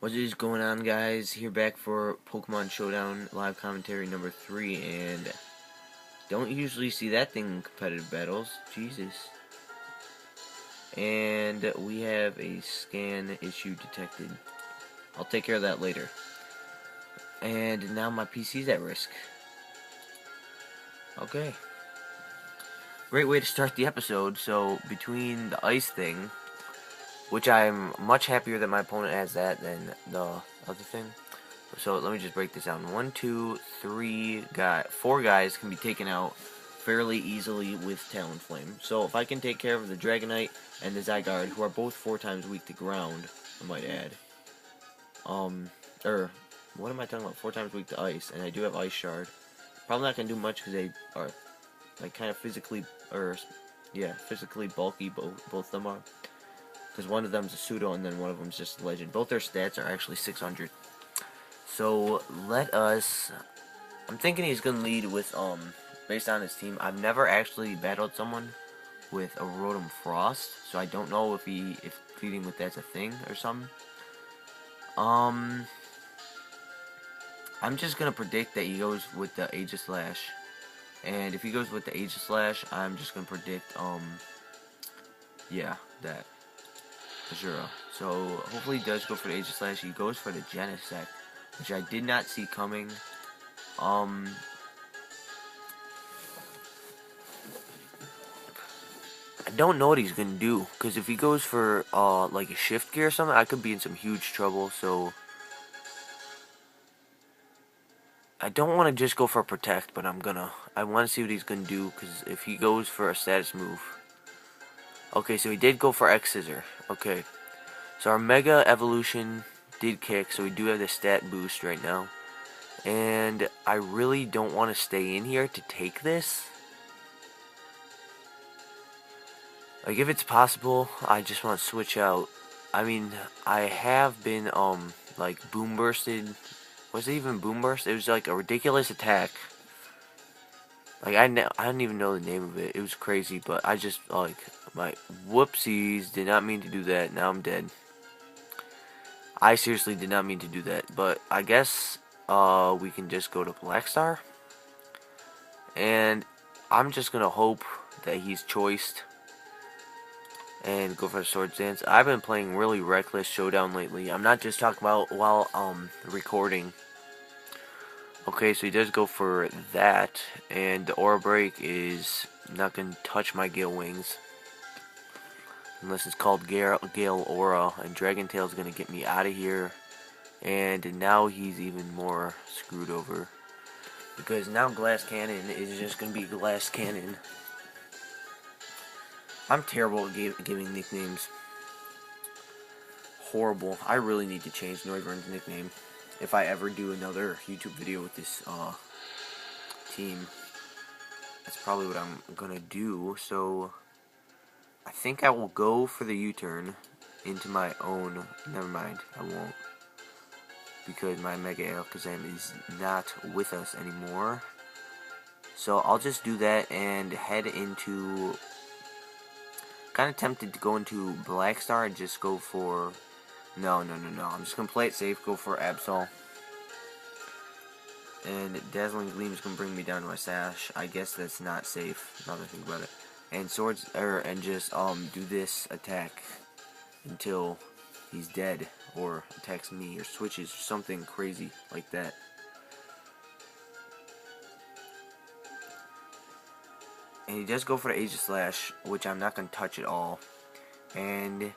What is going on, guys? Here back for Pokemon Showdown live commentary number 3, and don't usually see that thing in competitive battles. Jesus. And we have a scan issue detected. I'll take care of that later. And now my PC's at risk. Okay. Great way to start the episode. So, between the ice thing, which I'm much happier that my opponent has that than the other thing. So let me just break this down. 1, 2, 3 4 guys can be taken out fairly easily with Talonflame. So if I can take care of the Dragonite and the Zygarde, who are both 4 times weak to ground, I might add. Or what am I talking about? 4 times weak to ice, and I do have Ice Shard. Probably not gonna do much because they are like kind of physically bulky. Both of them are. Because one of them's a pseudo and then one of them's just a legend. Both their stats are actually 600. So I'm thinking he's gonna lead with based on his team. I've never actually battled someone with a Rotom Frost, so I don't know if leading with that's a thing or something. I'm just gonna predict that he goes with the Aegislash, and if he goes with the Aegislash, I'm just gonna predict that Azura. So hopefully he does go for the Aegislash. He goes for the Genesect, which I did not see coming. I don't know what he's gonna do, because if he goes for like a shift gear or something, I could be in some huge trouble. So I don't want to just go for a protect, but I want to see what he's gonna do, because if he goes for a status move, okay, so he did go for X Scissor. Okay, so our Mega Evolution did kick, so we do have the stat boost right now, and I really don't want to stay in here to take this. Like, if it's possible, I just want to switch out. I mean, I have been, like, boom bursted. Was it even boom burst? It was, like, a ridiculous attack. Like, I don't even know the name of it. It was crazy, but I just, like, my whoopsies, did not mean to do that. Now I'm dead. I seriously did not mean to do that, but I guess, we can just go to Black Star. And I'm just gonna hope that he's choiced and go for a Swords Dance. I've been playing really reckless Showdown lately. I'm not just talking about while recording. Okay, so he does go for that, and the Aura Break is not going to touch my Gale Wings. Unless it's called Gale Aura, and Dragon Tail is going to get me out of here. And now he's even more screwed over, because now Glass Cannon is just going to be Glass Cannon. I'm terrible at giving nicknames. Horrible. I really need to change Noivern's nickname if I ever do another YouTube video with this team. That's probably what I'm gonna do. So I think I will go for the U-turn into my own. Never mind, I won't, because my Mega Alakazam is not with us anymore. So I'll just do that and head into. Kind of tempted to go into Black Star and just go for. No. I'm just gonna play it safe. Go for Absol. And Dazzling Gleam is gonna bring me down to my sash. I guess that's not safe. Now that I think about it. And and just do this attack until he's dead, or attacks me, or switches, or something crazy like that. And he does go for the Aegislash, which I'm not going to touch at all. And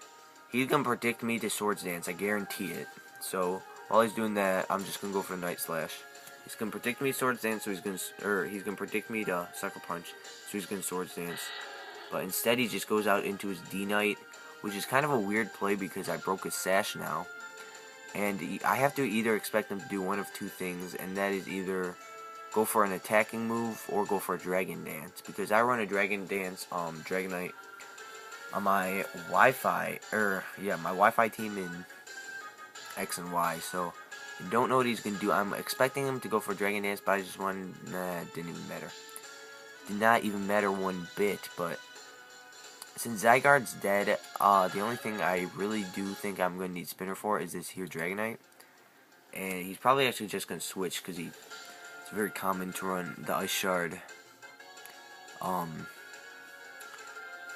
he's going to predict me to Swords Dance, I guarantee it. So, while he's doing that, I'm just going to go for the Night Slash. He's going to predict me to Swords Dance, so he's going to predict me to Sucker Punch, so he's going to Swords Dance. But instead, he just goes out into his D-Knight, which is kind of a weird play because I broke his sash now. And I have to either expect him to do one of two things, and that is either go for an attacking move or go for a Dragon Dance, because I run a Dragon Dance Dragonite on my Wi-Fi team in X and Y. So I don't know what he's gonna do. I'm expecting him to go for Dragon Dance, but I just didn't even matter. Did not even matter one bit. But since Zygarde's dead, the only thing I really do think I'm going to need Spinner for is this here Dragonite. And he's probably actually just going to switch because it's very common to run the Ice Shard.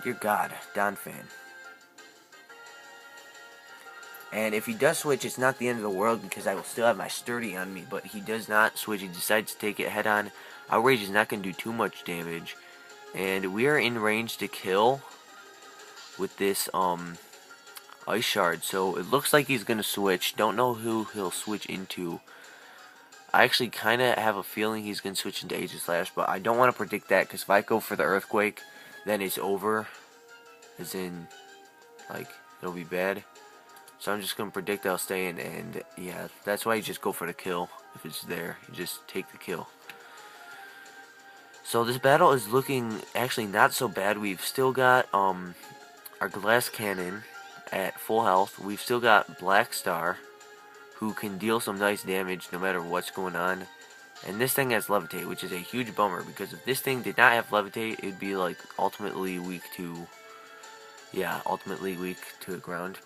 Dear God, Donphan. And if he does switch, it's not the end of the world because I will still have my Sturdy on me. But he does not switch. He decides to take it head on. Outrage is not going to do too much damage. And we are in range to kill with this Ice Shard. So it looks like he's going to switch. Don't know who he'll switch into. I actually kind of have a feeling he's going to switch into Aegislash. But I don't want to predict that because if I go for the Earthquake, then it's over. As in, like, it'll be bad. So I'm just going to predict I'll stay in, and yeah, that's why you just go for the kill. If it's there, you just take the kill. So this battle is looking actually not so bad. We've still got our Glass Cannon at full health. We've still got Black Star, who can deal some nice damage no matter what's going on. And this thing has Levitate, which is a huge bummer, because if this thing did not have Levitate, it'd be like ultimately weak to, ultimately weak to the ground.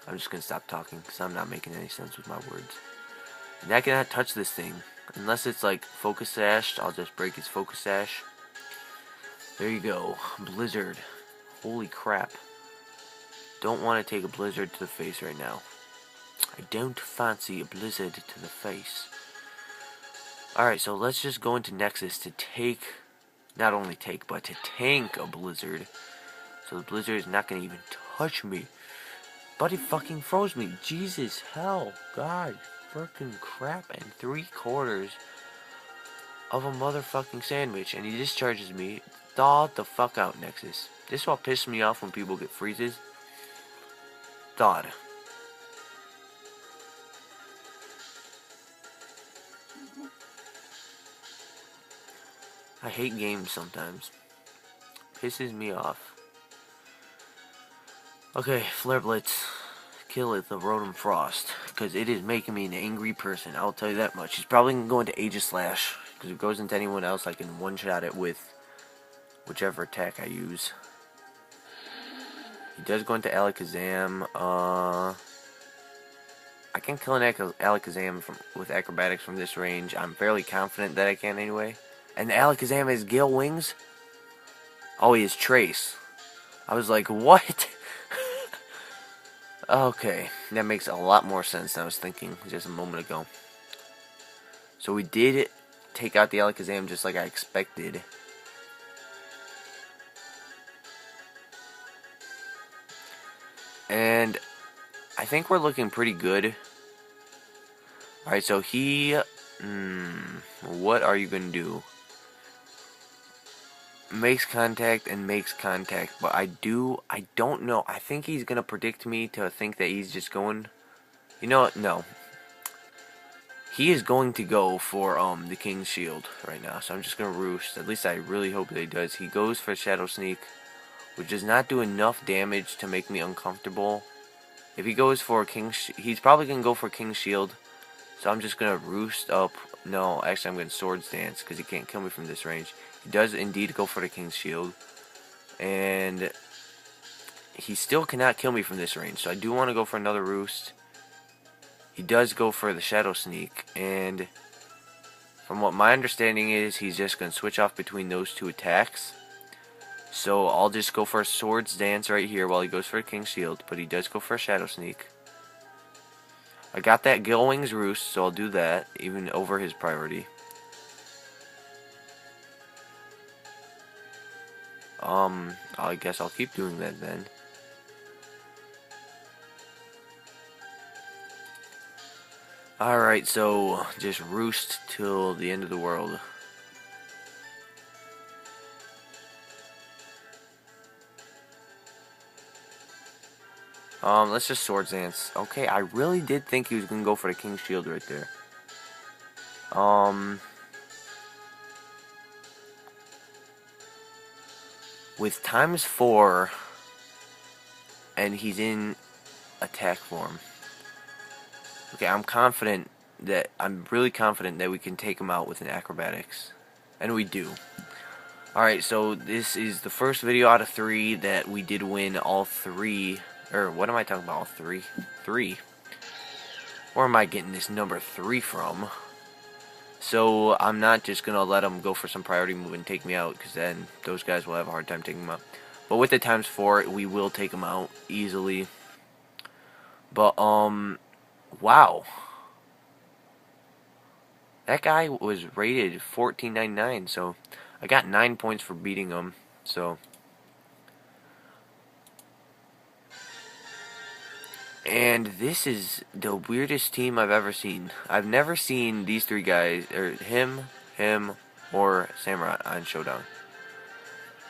I'm just going to stop talking because I'm not making any sense with my words. And I cannot touch this thing. Unless it's like Focus Sash, I'll just break its Focus Sash. There you go. Blizzard. Holy crap. Don't want to take a Blizzard to the face right now. I don't fancy a Blizzard to the face. Alright, so let's just go into Nexus to take, not only take, but to tank a Blizzard. So the Blizzard is not going to even touch me. But he fucking froze me. Jesus, hell, God, freaking crap, and 3/4 of a motherfucking sandwich, and he discharges me. Thaw the fuck out, Nexus. This is what pisses me off when people get freezes. Thawed. I hate games sometimes. Pisses me off. Okay, Flare Blitz. Kill it, the Rotom Frost. Because it is making me an angry person. I'll tell you that much. He's probably going to go into Aegislash. Because if it goes into anyone else, I can one-shot it with whichever attack I use. He does go into Alakazam. I can kill an Alakazam with Acrobatics from this range. I'm fairly confident that I can anyway. And the Alakazam has Gale Wings? Oh, he has Trace. I was like, what? Okay, that makes a lot more sense than I was thinking just a moment ago. So we did take out the Alakazam just like I expected. And I think we're looking pretty good. Alright, so he... what are you going to do? Makes contact and makes contact, but I don't know. I think he's gonna predict me to think that he's just going, you know what, no. He is going to go for the King's Shield right now, so I'm just gonna roost. At least I really hope that he does. He goes for Shadow Sneak, which does not do enough damage to make me uncomfortable. If he goes for he's probably gonna go for King's Shield, so I'm just gonna roost up. No, actually I'm gonna Swords Dance because he can't kill me from this range. He does indeed go for the King's Shield, and he still cannot kill me from this range, so I do want to go for another Roost. He does go for the Shadow Sneak, and from what my understanding is, he's just going to switch off between those two attacks. So I'll just go for a Swords Dance right here while he goes for a King's Shield, but he does go for a Shadow Sneak. I got that Gale Wings Roost, so I'll do that, even over his priority. I guess I'll keep doing that then. Alright, so just roost till the end of the world. Let's just Swords Dance. Okay, I really did think he was gonna go for the King's Shield right there. With ×4, and he's in attack form. Okay, I'm really confident that we can take him out with an Acrobatics. And we do. Alright, so this is the first video out of 3 that we did win all 3. Or, what am I talking about? All 3? 3. Where am I getting this number 3 from? So, I'm not just going to let them go for some priority move and take me out, because then those guys will have a hard time taking them out. But with the ×4, we will take them out easily. But, wow. That guy was rated 1499, so I got 9 points for beating him, so. And this is the weirdest team I've ever seen. I've never seen these 3 guys, or him, or Samurai on Showdown.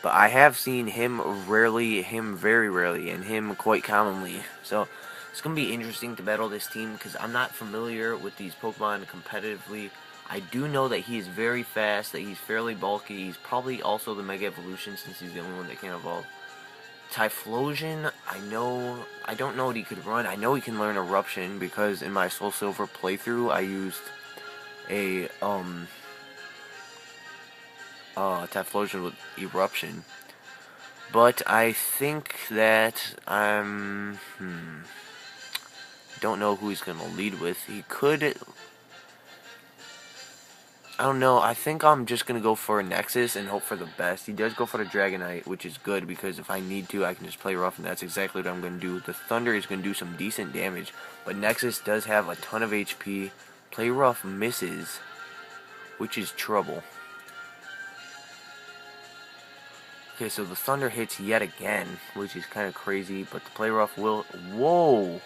But I have seen him rarely, him very rarely, and him quite commonly. So it's going to be interesting to battle this team because I'm not familiar with these Pokemon competitively. I do know that he is very fast, that he's fairly bulky. He's probably also the Mega Evolution since he's the only one that can evolve. Typhlosion, I don't know what he could run. I know he can learn Eruption because in my Soul Silver playthrough I used a Typhlosion with Eruption. But I think that don't know who he's gonna lead with. He could, I don't know. I think I'm just going to go for a Nexus and hope for the best. He does go for the Dragonite, which is good because if I need to, I can just play rough, and that's exactly what I'm going to do. The Thunder is going to do some decent damage, but Nexus does have a ton of HP. Play rough misses, which is trouble. Okay, so the Thunder hits yet again, which is kind of crazy, but the play rough will... Whoa!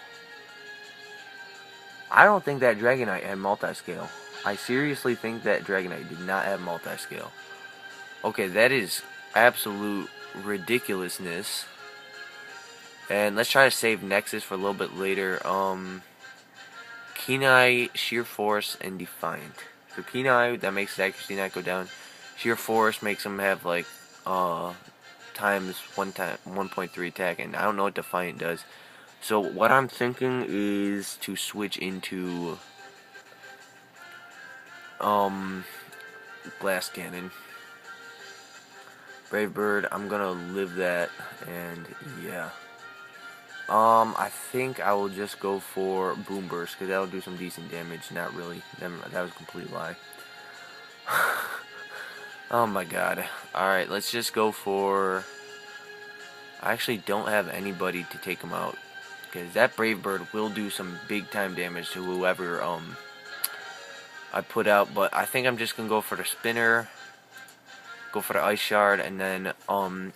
I don't think that Dragonite had multi-scale. I seriously think that Dragonite did not have multi-scale. Okay, that is absolute ridiculousness. And let's try to save Nexus for a little bit later. Kenai, Sheer Force, and Defiant. So Kenai, that makes his accuracy not go down. Sheer Force makes him have like times 1.3 attack, and I don't know what Defiant does. So what I'm thinking is to switch into Glass Cannon. Brave Bird, I'm gonna live that, and yeah. I think I will just go for Boom Burst, because that'll do some decent damage. Not really. That was a complete lie. Oh my god. Alright, let's just go for... I actually don't have anybody to take him out, because that Brave Bird will do some big time damage to whoever I put out, but I think I'm just gonna go for the Spinner, go for the Ice Shard, and then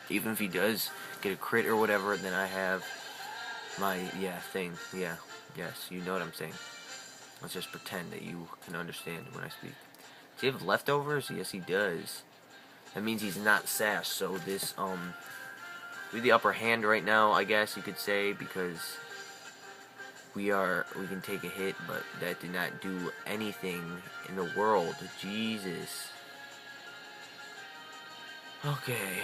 even if he does get a crit or whatever, then I have my thing. Yeah, yes, you know what I'm saying. Let's just pretend that you can understand when I speak. Does he have leftovers? Yes, he does. That means he's not sash, so this we have the upper hand right now, I guess you could say, because we can take a hit, but that did not do anything in the world. Jesus. Okay.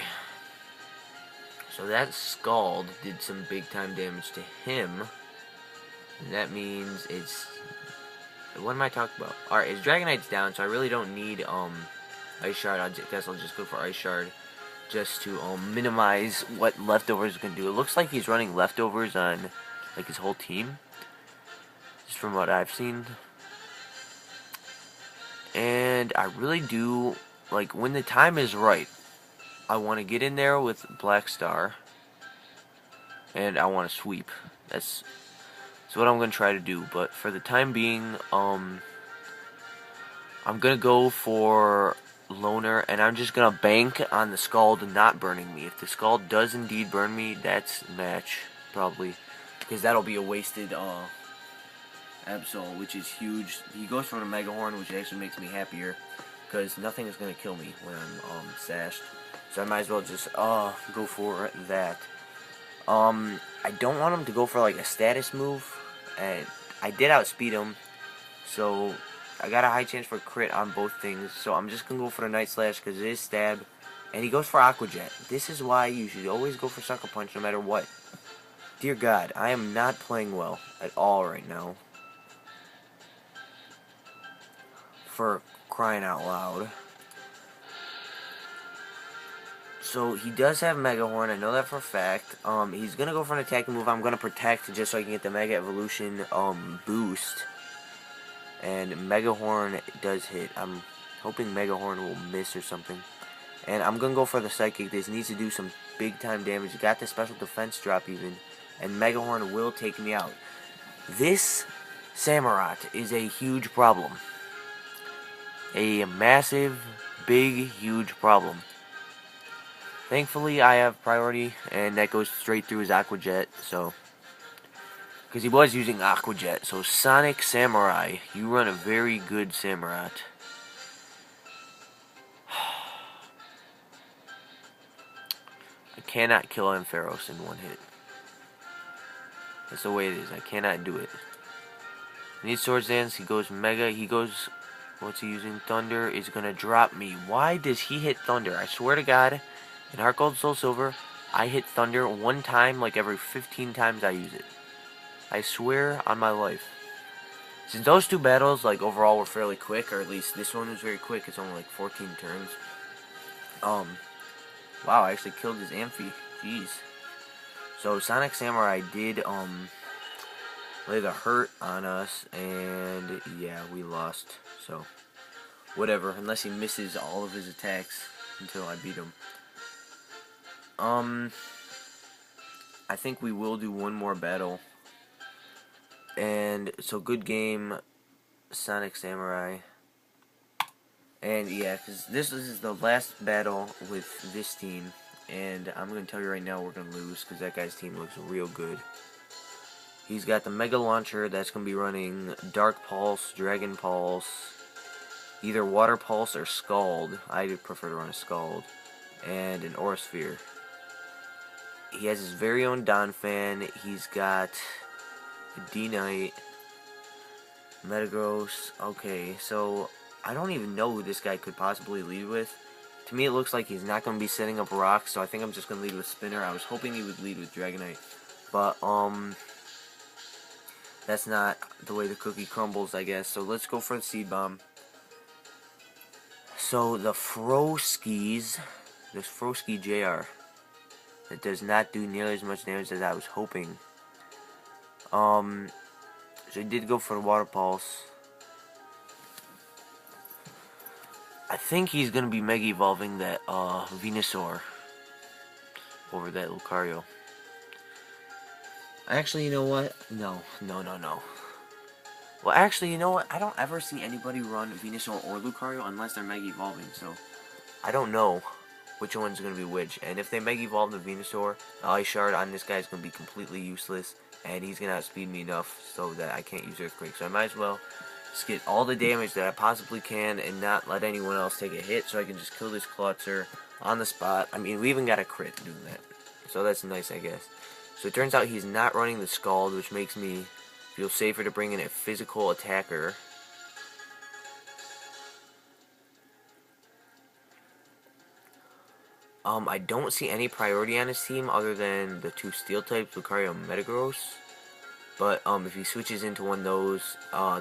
So that Scald did some big time damage to him. And that means it's... What am I talking about? Alright, his Dragonite's down, so I really don't need Ice Shard. I guess I'll just go for Ice Shard just to minimize what leftovers can do. It looks like he's running leftovers on like his whole team, just from what I've seen. And I really do, like, when the time is right, I want to get in there with Black Star, and I want to sweep. That's what I'm going to try to do. But for the time being, I'm going to go for Loner, and I'm just going to bank on the Scald not burning me. If the Scald does indeed burn me, that's match, probably, because that'll be a wasted Absol, which is huge. He goes for the Mega Horn, which actually makes me happier, because nothing is going to kill me when I'm sashed. So I might as well just go for that. I don't want him to go for like a status move, and I did outspeed him, so I got a high chance for crit on both things. So I'm just going to go for the Night Slash because it is stab, and he goes for Aqua Jet. This is why you should always go for Sucker Punch no matter what. Dear God, I am not playing well at all right now. For crying out loud. So he does have Mega Horn. I know that for a fact. He's gonna go for an attacking move. I'm gonna protect just so I can get the Mega Evolution boost. And Mega Horn does hit. I'm hoping Mega Horn will miss or something. And I'm gonna go for the Psychic. This needs to do some big time damage. Got the special defense drop even. And Mega Horn will take me out. This Samurott is a huge problem. A massive, big, huge problem. Thankfully, I have priority, and that goes straight through his Aqua Jet, so... Because he was using Aqua Jet. So, Sonic Samurai, you run a very good Samurott. I cannot kill Ampharos in one hit. That's the way it is. I cannot do it. He needs Swords Dance. He goes Mega. He goes... What's he using? Thunder is going to drop me. Why does he hit Thunder? I swear to God, in Heart Gold Soul Silver, I hit Thunder one time like every 15 times I use it. I swear on my life. Since those two battles, like, overall were fairly quick, or at least this one was very quick, it's only like 14 turns. Wow, I actually killed his Amphi. Jeez. So, Sonic Samurai did, lay the hurt on us, and, yeah, we lost. So, whatever, unless he misses all of his attacks until I beat him. I think we will do one more battle. And so good game, Sonic Samurai. And yeah, because this is the last battle with this team. And I'm going to tell you right now we're going to lose because that guy's team looks real good. He's got the Mega Launcher that's going to be running Dark Pulse, Dragon Pulse, either Water Pulse or Scald. I would prefer to run a Scald. And an Aura Sphere. He has his very own Donphan. He's got D-Knight, Metagross. Okay, so I don't even know who this guy could possibly lead with. To me, it looks like he's not going to be setting up rocks, so I think I'm just going to lead with Spinner. I was hoping he would lead with Dragonite, but that's not the way the cookie crumbles, I guess. So let's go for the Seed Bomb. So the Froskies, this Frosky JR, it does not do nearly as much damage as I was hoping. So he did go for the Water Pulse. I think he's going to be Mega Evolving that Venusaur over that Lucario. Actually, you know what? No. Well, actually, you know what? I don't ever see anybody run Venusaur or Lucario unless they're Mega Evolving, so I don't know which one's going to be which. And if they Mega Evolve the Venusaur, the Ice Shard on this guy is going to be completely useless, and he's going to outspeed me enough so that I can't use Earthquake. So I might as well just get all the damage that I possibly can and not let anyone else take a hit so I can just kill this Klutzer on the spot. I mean, we even got a crit doing that, so that's nice, I guess. So it turns out he's not running the Scald, which makes me feel safer to bring in a physical attacker. I don't see any priority on his team other than the two Steel types, Lucario and Metagross. But if he switches into one of those,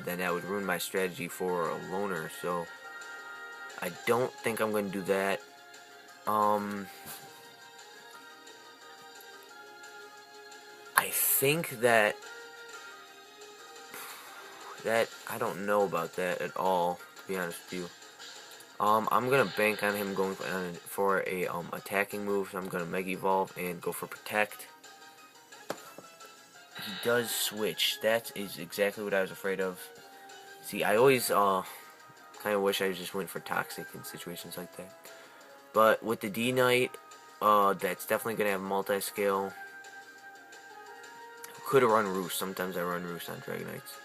then that would ruin my strategy for a loner. So I don't think I'm going to do that. I think that I don't know about that at all, to be honest with you. I'm gonna bank on him going for a attacking move. So I'm gonna Mega Evolve and go for Protect. He does switch. That is exactly what I was afraid of. See, I always kind of wish I just went for Toxic in situations like that. But with the D-Knight, that's definitely gonna have multi-scale. Could have run Roost. Sometimes I run Roost on Dragonites.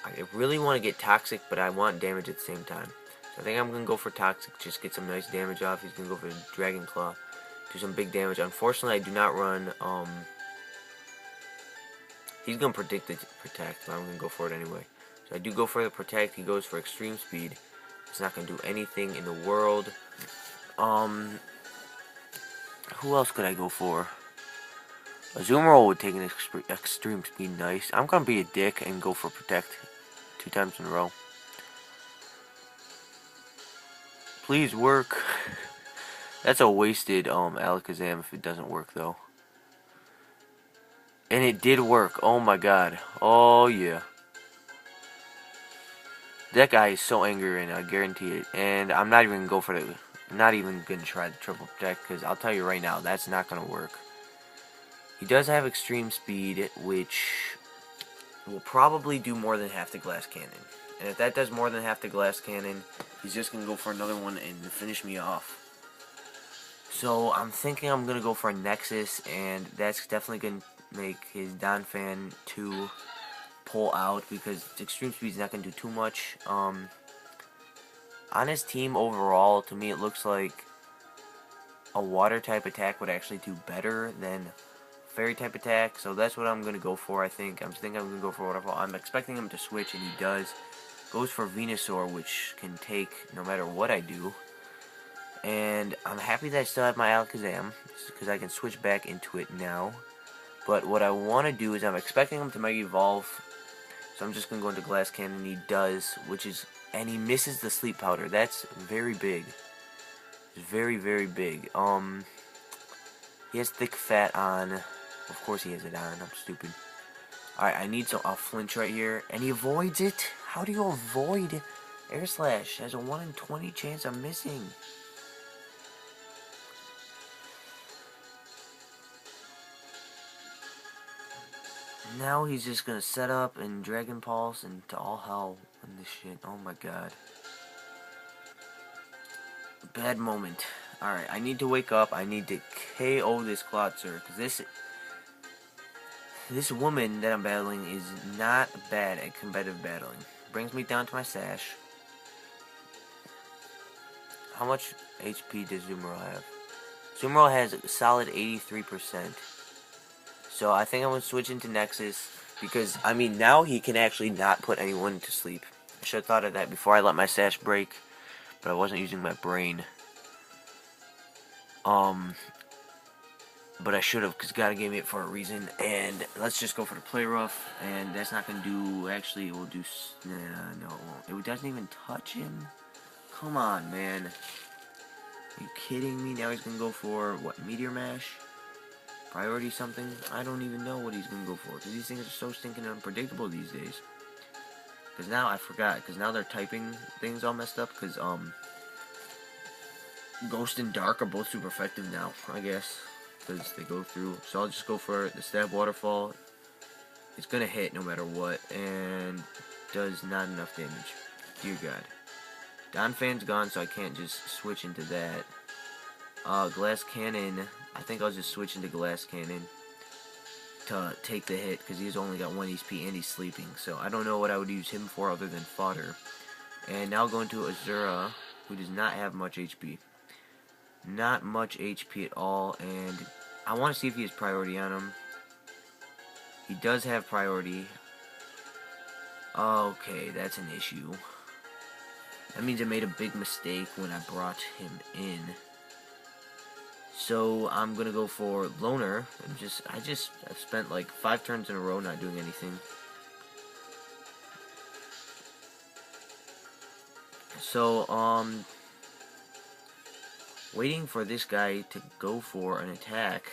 I really want to get Toxic, but I want damage at the same time. So I think I'm going to go for Toxic, just get some nice damage off. He's going to go for Dragon Claw, do some big damage. Unfortunately, I do not run, he's going to predict the Protect, but I'm going to go for it anyway. So I do go for the Protect. He goes for Extreme Speed. It's not going to do anything in the world. Who else could I go for? Azumarill would take an Extreme Speed nice. I'm going to be a dick and go for Protect 2 times in a row. Please work. That's a wasted Alakazam if it doesn't work though. And it did work. Oh my god. Oh yeah. That guy is so angry right now, I guarantee it. And I'm not even gonna go for the not even gonna try the triple deck because I'll tell you right now, that's not gonna work. He does have extreme speed, which will probably do more than half the glass cannon. And if that does more than half the glass cannon, he's just gonna go for another one and finish me off. So I'm thinking I'm gonna go for a Nexus, and that's definitely gonna make his Donphan 2 pull out because extreme speed is not gonna do too much. On his team overall, to me it looks like a water type attack would actually do better than fairy type attack, so that's what I'm gonna go for. I think I'm gonna go for waterfall. I'm expecting him to switch, and he does. Goes for Venusaur, which can take no matter what I do. And I'm happy that I still have my Alakazam because I can switch back into it now. But what I want to do is I'm expecting him to Mega Evolve, so I'm just gonna go into Glass Cannon. He does, and he misses the Sleep Powder. That's very big. It's very, very big. He has Thick Fat on. Of course he has it on. I'm stupid. Alright, I need a flinch right here, and he avoids it. How do you avoid Air Slash? There's a 1 in 20 chance I'm missing. Now he's just gonna set up and Dragon Pulse and to all hell in this shit. Oh my god. Bad moment. Alright, I need to wake up. I need to KO this Clotzer, because this woman that I'm battling is not bad at competitive battling. Brings me down to my Sash. How much HP does Zumaro have? Zumaro has a solid 83%. So I think I'm going to switch into Nexus, because, I mean, now he can actually not put anyone to sleep. I should have thought of that before I let my Sash break, but I wasn't using my brain. But I should have, because God gave me it for a reason. And let's just go for the Play Rough, and that's not going to do, actually, it will do, no, it won't. It doesn't even touch him. Come on, man. Are you kidding me? Now he's going to go for, what, Meteor Mash? Priority something? I don't even know what he's going to go for, because these things are so stinking unpredictable these days. Because now, I forgot, because now they're typing things all messed up, because, Ghost and Dark are both super effective now, I guess, because they go through. So I'll just go for the Stab Waterfall. It's going to hit no matter what, and does not enough damage. Dear God. Donphan's gone, so I can't just switch into that. Glass Cannon, I think I'll just switch into Glass Cannon to take the hit, because he's only got 1 HP and he's sleeping. So I don't know what I would use him for other than fodder. And now going to Azura, who does not have much HP. Not much HP at all, and I want to see if he has priority on him. He does have priority. Okay, that's an issue. That means I made a big mistake when I brought him in. So I'm gonna go for Loner. I've spent like 5 turns in a row not doing anything. So waiting for this guy to go for an attack.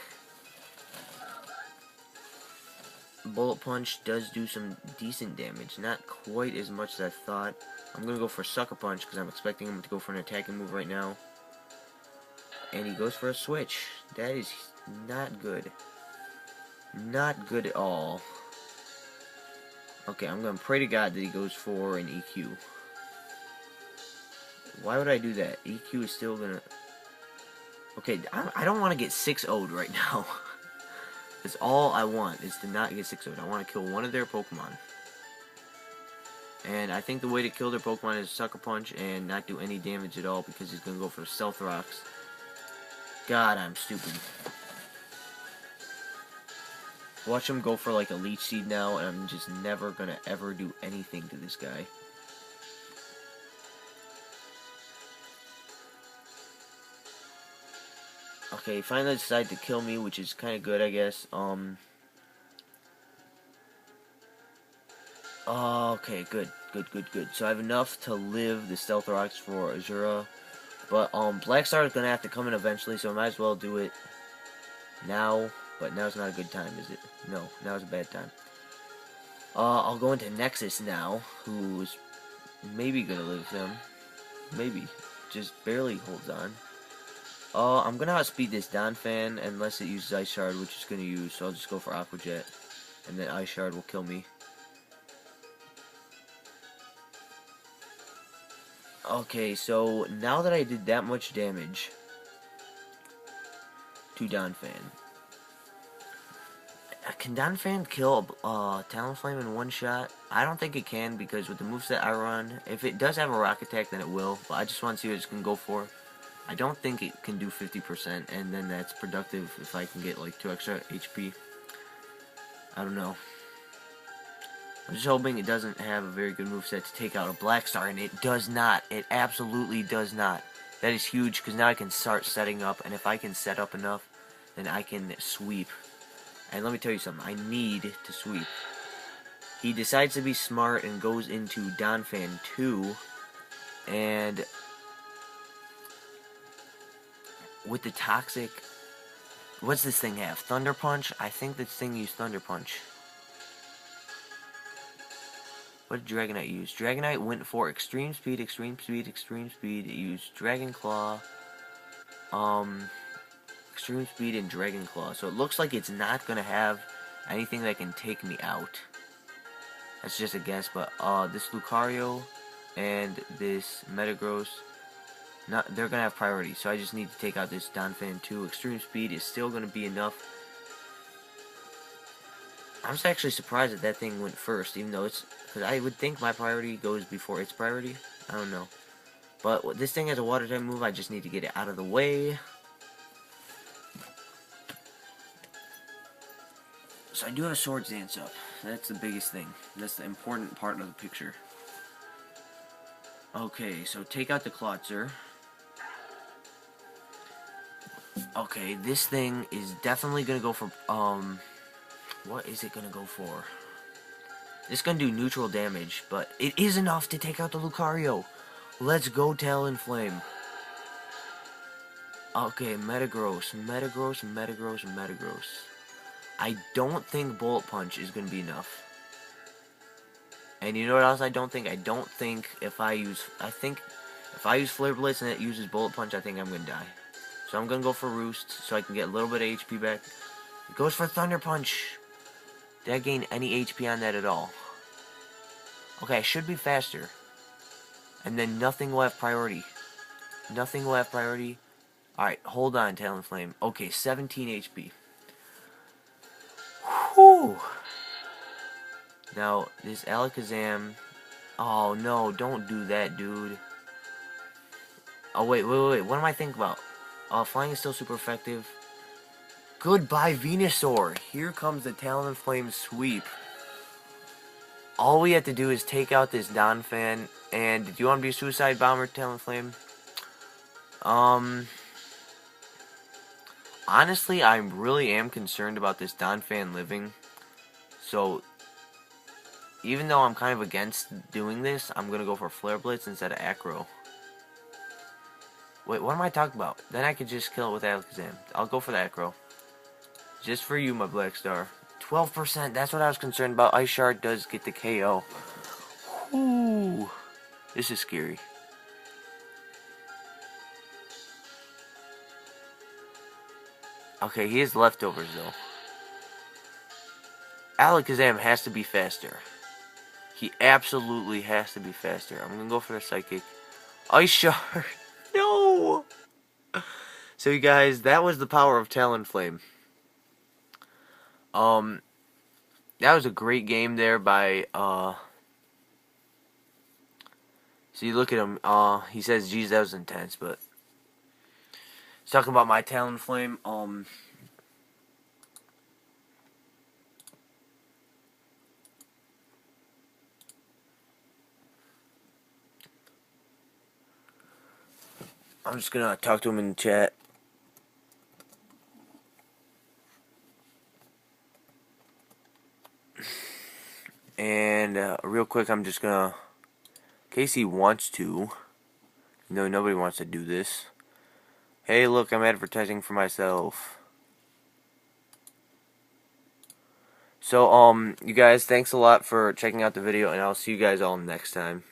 Bullet Punch does do some decent damage, not quite as much as I thought. I'm going to go for Sucker Punch because I'm expecting him to go for an attacking move right now. And he goes for a switch. That is not good. Not good at all. Okay, I'm going to pray to God that he goes for an EQ. Why would I do that? EQ is still going to... Okay, I don't want to get 6-0'd right now. That's all I want, is to not get 6-0'd. I want to kill one of their Pokemon. And I think the way to kill their Pokemon is Sucker Punch and not do any damage at all, because he's going to go for Stealth Rocks. God, I'm stupid. Watch him go for like a Leech Seed now, and I'm just never going to ever do anything to this guy. Okay, finally decided to kill me, which is kind of good, I guess. Okay, good. So I have enough to live the Stealth Rocks for Azura, But Black Star is gonna have to come in eventually, so I might as well do it now. But now's not a good time, is it? No, now's a bad time. I'll go into Nexus now, who's maybe gonna live him. Maybe. Just barely holds on. I'm gonna outspeed this Donphan unless it uses Ice Shard, which it's gonna use, so I'll just go for Aqua Jet. And then Ice Shard will kill me. Okay, so now that I did that much damage to Donphan, can Donphan kill Talonflame in one shot? I don't think it can, because with the moveset I run, if it does have a rock attack, then it will. But I just want to see what it's going to go for. I don't think it can do 50%, and then that's productive if I can get like 2 extra HP. I don't know. I'm just hoping it doesn't have a very good moveset to take out a Black Star, and it does not. It absolutely does not. That is huge, because now I can start setting up, and if I can set up enough, then I can sweep. And let me tell you something, I need to sweep. He decides to be smart and goes into Donphan 2, and with the toxic, what's this thing have? Thunder Punch? I think this thing used Thunder Punch. What did Dragonite use? Dragonite went for Extreme Speed, Extreme Speed, Extreme Speed. It used Dragon Claw, Extreme Speed, and Dragon Claw. So it looks like it's not going to have anything that can take me out. That's just a guess, but this Lucario and this Metagross, they're going to have priority. So I just need to take out this Donphan 2. Extreme Speed is still going to be enough. I was actually surprised that that thing went first, even though it's... Because I would think my priority goes before its priority. I don't know. But this thing has a water type move. I just need to get it out of the way. So I do have a Swords Dance up. That's the biggest thing. That's the important part of the picture. Okay, so take out the Klotzer. Okay, this thing is definitely going to go for... What is it going to go for? It's going to do neutral damage, but it is enough to take out the Lucario. Let's go, Talonflame. Okay, Metagross, Metagross, Metagross, Metagross. I don't think Bullet Punch is going to be enough. And you know what else I don't think? I don't think if I use... if I use Flare Blitz and it uses Bullet Punch, I think I'm going to die. So I'm going to go for Roost so I can get a little bit of HP back. It goes for Thunder Punch. Did I gain any HP on that at all? Okay, I should be faster. And then nothing will have priority. Nothing will have priority. Alright, hold on, Talonflame. Okay, 17 HP. Whew. Now, this Alakazam... Oh, no, don't do that, dude. Oh, wait. What am I thinking about? Flying is still super effective. Goodbye, Venusaur. Here comes the Talonflame sweep. All we have to do is take out this Donphan. And do you want to be a Suicide Bomber, Talonflame? Honestly, I really am concerned about this Donphan living. So, even though I'm kind of against doing this, I'm going to go for Flare Blitz instead of Acro. Wait, what am I talking about? Then I could just kill it with Alakazam. I'll go for the Acro. Just for you, my Black Star. 12%, that's what I was concerned about. Ice Shard does get the KO. Ooh, this is scary. Okay, he has leftovers, though. Alakazam has to be faster. He absolutely has to be faster. I'm going to go for the Psychic. Ice Shard. No! So, you guys, that was the power of Talonflame. That was a great game there by, see, look at him, he says, geez, that was intense, but, he's talking about my Talonflame, I'm just gonna talk to him in the chat. And real quick, I'm just gonna, in case he wants to, No, nobody wants to do this. Hey, look, I'm advertising for myself. So, you guys, thanks a lot for checking out the video, and I'll see you guys all next time.